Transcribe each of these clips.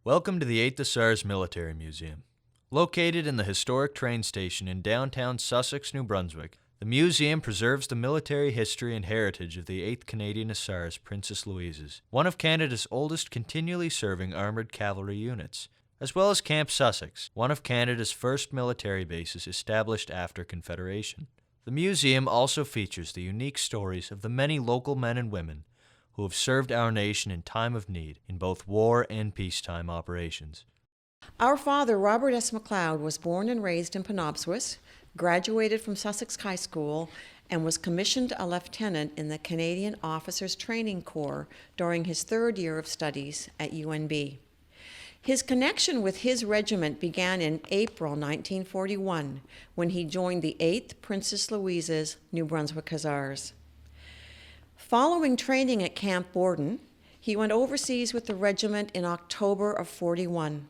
Welcome to the 8th Hussars Military Museum. Located in the historic train station in downtown Sussex, New Brunswick, the museum preserves the military history and heritage of the 8th Canadian Hussars Princess Louises, one of Canada's oldest continually serving armoured cavalry units, as well as Camp Sussex, one of Canada's first military bases established after Confederation. The museum also features the unique stories of the many local men and women who have served our nation in time of need in both war and peacetime operations. Our father, Robert S. McLeod, was born and raised in Penobscot, graduated from Sussex High School, and was commissioned a lieutenant in the Canadian Officers Training Corps during his third year of studies at UNB. His connection with his regiment began in April 1941 when he joined the 8th Princess Louises, New Brunswick Hussars. Following training at Camp Borden, he went overseas with the regiment in October of 41.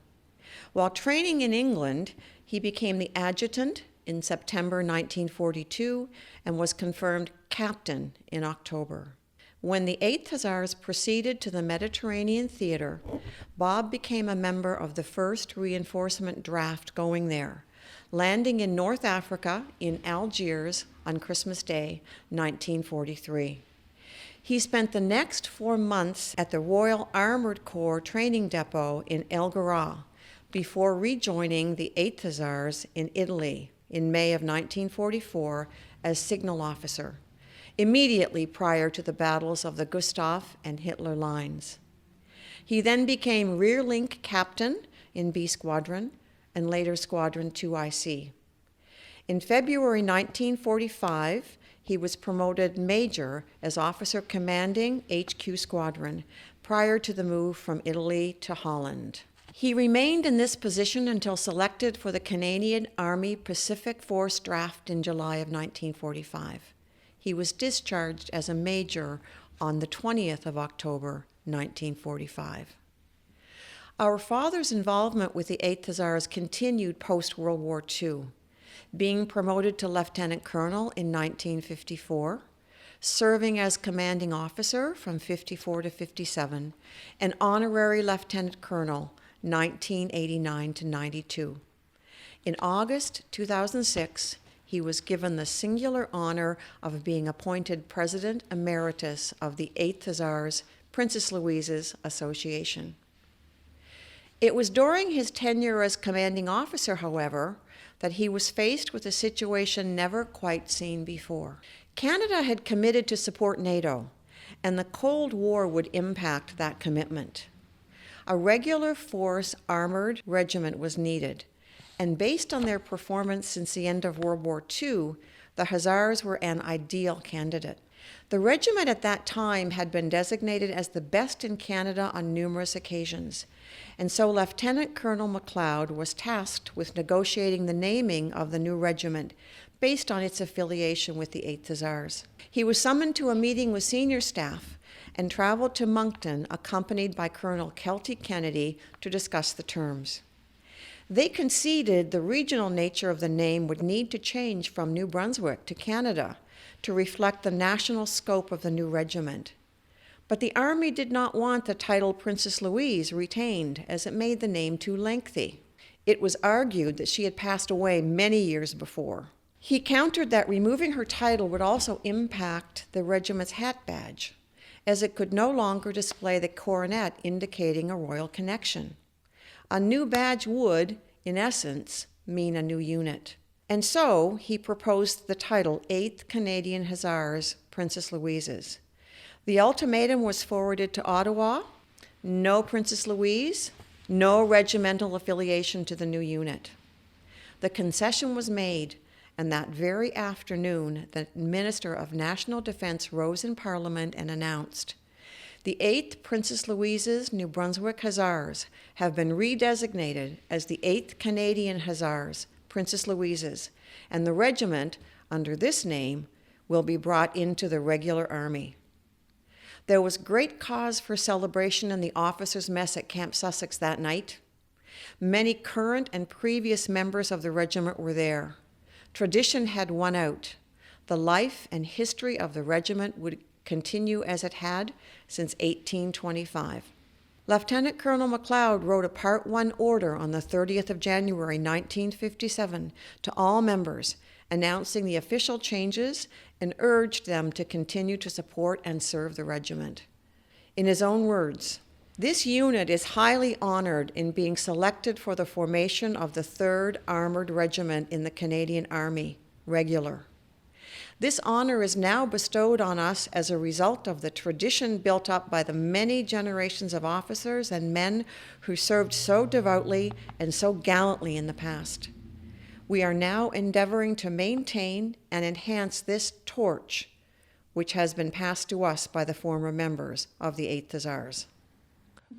While training in England, he became the adjutant in September 1942 and was confirmed captain in October. When the 8th Hussars proceeded to the Mediterranean Theater, Bob became a member of the first reinforcement draft going there, landing in North Africa in Algiers on Christmas Day, 1943. He spent the next 4 months at the Royal Armoured Corps training depot in El Ghara before rejoining the 8th Hussars in Italy in May of 1944 as signal officer, immediately prior to the battles of the Gustav and Hitler lines. He then became rear link captain in B Squadron and later Squadron 2IC. In February 1945, he was promoted major as officer commanding HQ Squadron prior to the move from Italy to Holland. He remained in this position until selected for the Canadian Army Pacific Force draft in July of 1945. He was discharged as a major on the 20th of October, 1945. Our father's involvement with the 8th Hussars continued post-World War II, being promoted to lieutenant colonel in 1954, serving as commanding officer from 54 to 57, and honorary lieutenant colonel 1989 to 92. In August 2006, he was given the singular honor of being appointed President Emeritus of the 8th Hussars Princess Louises Association. It was during his tenure as commanding officer, however, that he was faced with a situation never quite seen before. Canada had committed to support NATO, and the Cold War would impact that commitment. A regular force armoured regiment was needed, and based on their performance since the end of World War II, the Hussars were an ideal candidate. The regiment at that time had been designated as the best in Canada on numerous occasions, and so Lieutenant Colonel McLeod was tasked with negotiating the naming of the new regiment based on its affiliation with the 8th Hussars. He was summoned to a meeting with senior staff and traveled to Moncton accompanied by Colonel Kelty Kennedy to discuss the terms. They conceded the regional nature of the name would need to change from New Brunswick to Canada to reflect the national scope of the new regiment. But the Army did not want the title Princess Louise retained, as it made the name too lengthy. It was argued that she had passed away many years before. He countered that removing her title would also impact the regiment's hat badge, as it could no longer display the coronet indicating a royal connection. A new badge would, in essence, mean a new unit. And so he proposed the title 8th Canadian Hussars Princess Louises. The ultimatum was forwarded to Ottawa: no Princess Louise, no regimental affiliation to the new unit. The concession was made, and that very afternoon, the Minister of National Defence rose in Parliament and announced, "The 8th Princess Louises New Brunswick Hussars have been redesignated as the 8th Canadian Hussars Princess Louises, and the regiment, under this name, will be brought into the regular army." There was great cause for celebration in the officers' mess at Camp Sussex that night. Many current and previous members of the regiment were there. Tradition had won out. The life and history of the regiment would continue as it had since 1825. Lieutenant Colonel McLeod wrote a Part 1 order on the 30th of January 1957 to all members, announcing the official changes and urged them to continue to support and serve the regiment. In his own words, "This unit is highly honored in being selected for the formation of the 3rd Armored Regiment in the Canadian Army, Regular. This honor is now bestowed on us as a result of the tradition built up by the many generations of officers and men who served so devoutly and so gallantly in the past. We are now endeavoring to maintain and enhance this torch, which has been passed to us by the former members of the 8th Hussars."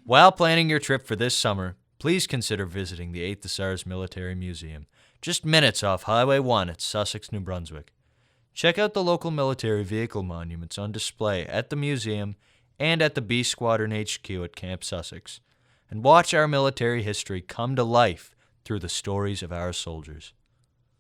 While planning your trip for this summer, please consider visiting the 8th Hussars Military Museum, just minutes off Highway 1 at Sussex, New Brunswick. Check out the local military vehicle monuments on display at the museum and at the B Squadron HQ at Camp Sussex, and watch our military history come to life through the stories of our soldiers.